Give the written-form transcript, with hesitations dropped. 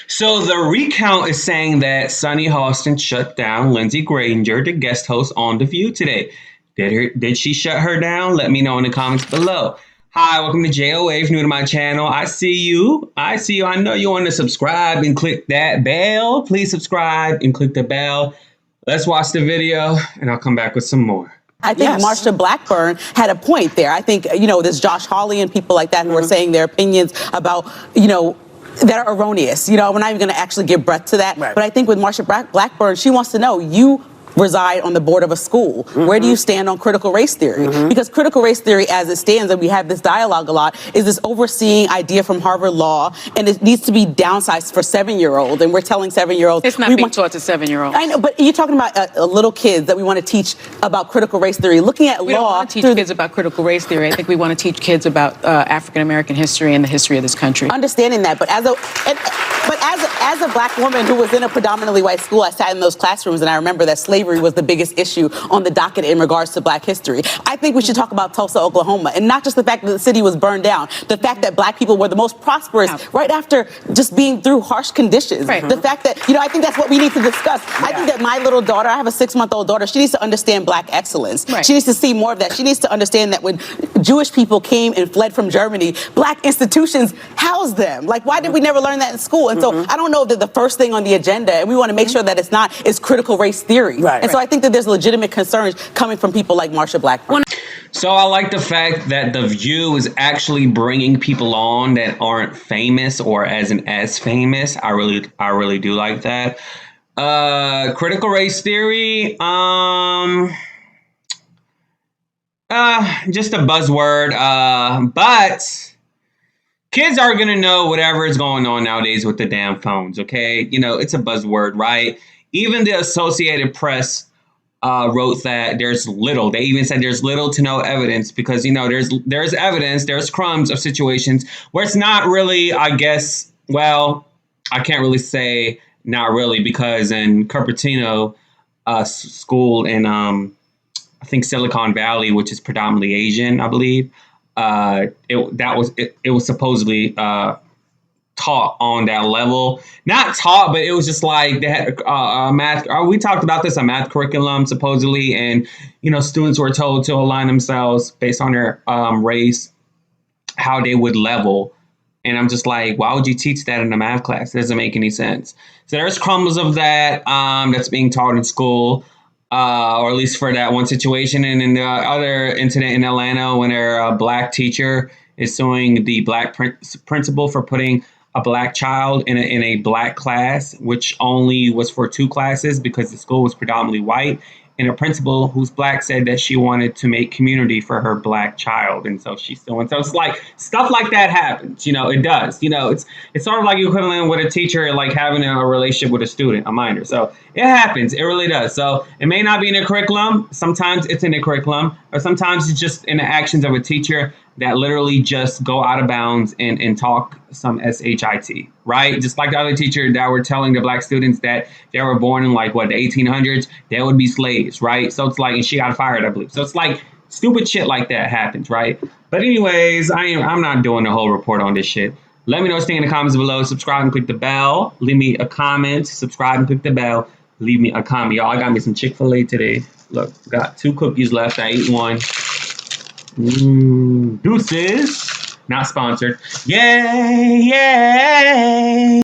So the recount is saying that Sunny Hostin shut down Lindsey Granger, the guest host on The View today. Did she shut her down? Let me know in the comments below. Hi, welcome to JOA. If you're new to my channel, I see you. I know you want to subscribe and click that bell. Please subscribe and click the bell. Let's watch the video and I'll come back with some more. I think Marsha Blackburn had a point there. I think, there's Josh Hawley and people like that who are saying their opinions about, that are erroneous. We're not even going to actually give breath to that. Right. But I think with Marsha Blackburn, she wants to know, you reside on the board of a school. Where do you stand on critical race theory? Because critical race theory as it stands, and we have this dialogue a lot, is this overseeing idea from Harvard Law, and it needs to be downsized for 7-year-olds, and we're telling 7-year-olds... It's not being taught to 7-year-olds. I know, but you're talking about little kids that we want to teach about critical race theory. Looking at we law... don't want to teach kids about critical race theory. I think we want to teach kids about African-American history and the history of this country. Understanding that, but as a black woman who was in a predominantly white school, I sat in those classrooms and I remember that slavery was the biggest issue on the docket in regards to black history. I think we should talk about Tulsa, Oklahoma, and not just the fact that the city was burned down, the fact that black people were the most prosperous right after just being through harsh conditions. Right. The fact that, I think that's what we need to discuss. I think that my little daughter, I have a 6-month-old daughter, she needs to understand black excellence. Right. She needs to see more of that. She needs to understand that when Jewish people came and fled from Germany, black institutions housed them. Like, why did we never learn that in school? And so I don't know that the first thing on the agenda, and we want to make sure that it's not, is critical race theory. Right. And so I think that there's legitimate concerns coming from people like Marsha Blackburn. So I like the fact that The View is actually bringing people on that aren't famous or as famous. I really do like that. Critical race theory, just a buzzword, but kids are going to know whatever is going on nowadays with the damn phones, okay? It's a buzzword, right? Even the Associated Press wrote that there's little. They even said there's little to no evidence because, there's evidence, there's crumbs of situations where it's not really, I guess, well, I can't really say not really because in Cupertino school in, I think Silicon Valley, which is predominantly Asian, I believe, it was supposedly taught on that level. Not taught, but it was just like they had math. We talked about this, a math curriculum supposedly, and students were told to align themselves based on their race, how they would level. And I'm just like, why would you teach that in a math class? It doesn't make any sense. So there's crumbles of that that's being taught in school. Or at least for that one situation. And in the other incident in Atlanta, when a black teacher is suing the black principal for putting a black child in a black class, which only was for 2 classes because the school was predominantly white. And a principal who's black said that she wanted to make community for her black child. And so she's suing. So it's like stuff like that happens. It does. It's sort of like equivalent with a teacher, like having a relationship with a student, a minor. So it happens. It really does. So it may not be in the curriculum. Sometimes it's in the curriculum, or sometimes it's just in the actions of a teacher that literally just go out of bounds and talk some shit, right? Just like the other teacher that were telling the black students that they were born in the 1800s, they would be slaves, right? So it's like, and she got fired, I believe. So it's like stupid shit like that happens, right? But anyways, I'm not doing a whole report on this shit. Let me know what you think in the comments below. Subscribe and click the bell. Leave me a comment. Subscribe and click the bell. Leave me a comment. Y'all, I got me some Chick-fil-A today. Look, got 2 cookies left. I ate one. Deuces. Not sponsored. Yay, yay.